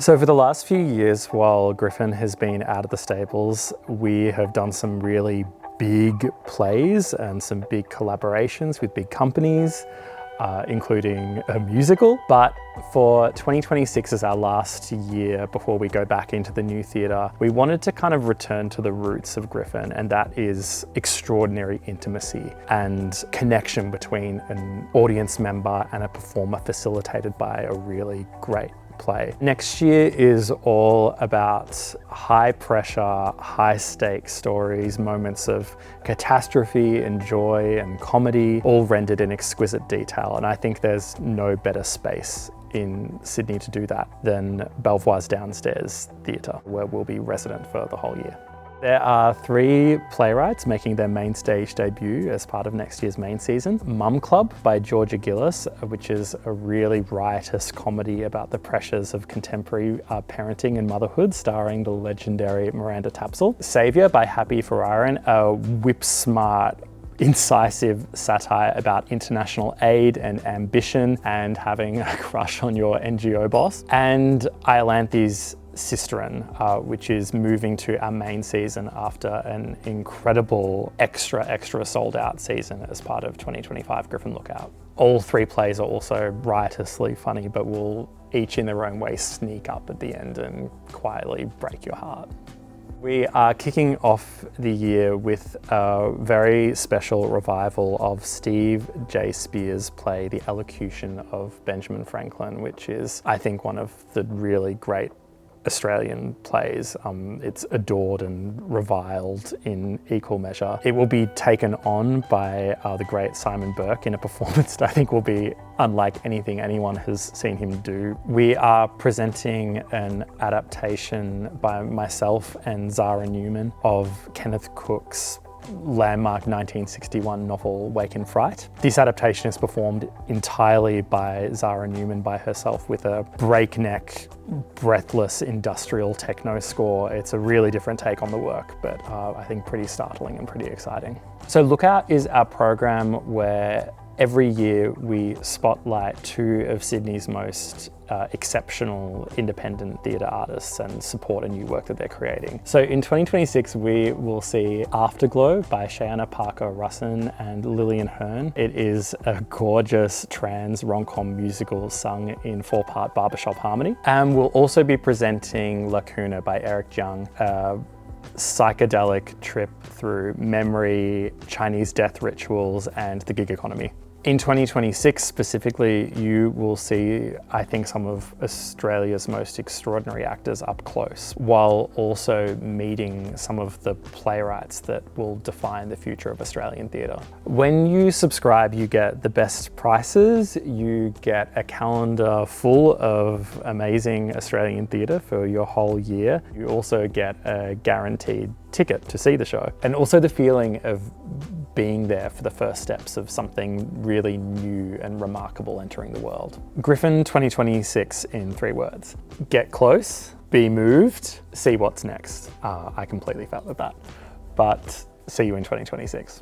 So for the last few years, while Griffin has been out of the stables, we have done some really big plays and some big collaborations with big companies, including a musical. But for 2026 as our last year before we go back into the new theatre, we wanted to kind of return to the roots of Griffin, and that is extraordinary intimacy and connection between an audience member and a performer facilitated by a really great play. Next year is all about high pressure, high stakes stories, moments of catastrophe and joy and comedy, all rendered in exquisite detail. And I think there's no better space in Sydney to do that than Belvoir's Downstairs Theatre, where we'll be resident for the whole year. There are 3 playwrights making their main stage debut as part of next year's main season. Mum Club by Georgia Gillis, which is a really riotous comedy about the pressures of contemporary parenting and motherhood, starring the legendary Miranda Tapsell. Saviour by Happy Fararan, a whip-smart, incisive satire about international aid and ambition and having a crush on your NGO boss. And Iolanthe's SISTREN, which is moving to our main season after an incredible extra sold out season as part of 2025 Griffin Lookout. All 3 plays are also riotously funny, but will each in their own way sneak up at the end and quietly break your heart. We are kicking off the year with a very special revival of Steve J. Spears' play, The Elocution of Benjamin Franklin, which is, I think, one of the really great Australian plays. It's adored and reviled in equal measure. It will be taken on by the great Simon Burke in a performance that I think will be unlike anything anyone has seen him do. We are presenting an adaptation by myself and Zara Newman of Kenneth Cook's landmark 1961 novel Wake in Fright. This adaptation is performed entirely by Zara Newman by herself with a breakneck, breathless industrial techno score. It's a really different take on the work, but I think pretty startling and pretty exciting. So Lookout is our program where every year we spotlight 2 of Sydney's most exceptional independent theatre artists and support a new work that they're creating. So in 2026 we will see Afterglow by Shayana Parker Russin and Lillian Hearn. It is a gorgeous trans rom-com musical sung in 4-part barbershop harmony. And we'll also be presenting LACUNA by Eric Jung, a psychedelic trip through memory, Chinese death rituals, and the gig economy. In 2026 specifically, you will see, I think, some of Australia's most extraordinary actors up close, while also meeting some of the playwrights that will define the future of Australian theatre. When you subscribe, you get the best prices, you get a calendar full of amazing Australian theatre for your whole year. You also get a guaranteed ticket to see the show, and also the feeling of being there for the first steps of something really new and remarkable entering the world. Griffin 2026 in 3 words. Get close, be moved, see what's next. I completely felt with that, but see you in 2026.